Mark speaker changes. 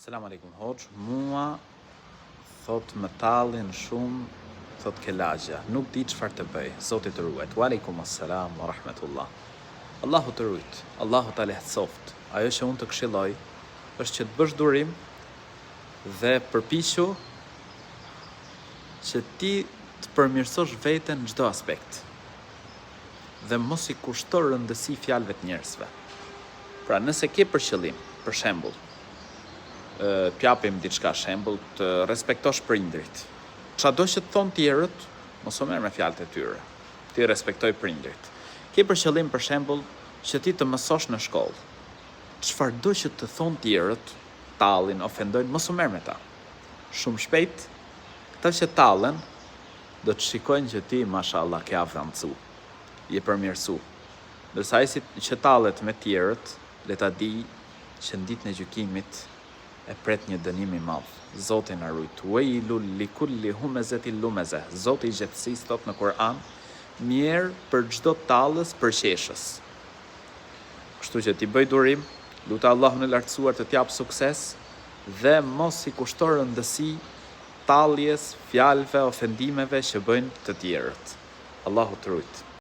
Speaker 1: Selam aleikum hoxh, mua thot më tallin shumë, thot ke lagja, nuk di çfarë të bëj, Zoti të ruajt. Wa aleikum assalam wa rahmatullah. Allahu të rujt, Allahu ta lehtësoft. Ajo që unë të këshilloj është që të bësh durim dhe përpiqu që ti të përmirësosh veten në çdo aspekt. Dhe mos i kushto rëndësi fjalëve të njerëzve. Pra, nëse ke për qëllim, për shembull, t'japim diçka shembull, të respektosh prindrit. Çado që të thonë tjerët, mos u merr me fjalët e tyre. Ti respektoj prindrit. Ke për qëllim për shembull që ti të mësosh në shkollë. Çfarëdo që të thonë tjerët, tallin, ofendojnë, mos u merr me ta. Shumë shpejt, këta që tallen do të shikojnë që ti mashallah ke avancu, je përmirësu. Ndërsa ai që tallet me tjerët, le ta di që në ditën e gjykimit e pret një dënim i madh. Zoti na rujt. Wailul likulli humazatil lumazah. Zoti i gjithësisë thot në Kur'an, mirë për çdo tallës për qeshës. Kështu që ti bëj durim, lutë Allahun e lartësuar të t'jap sukses dhe mos i kushto rëndësi talljes, fjalëve, ofendimeve që bëjnë të tjerët. Allahu të rujt.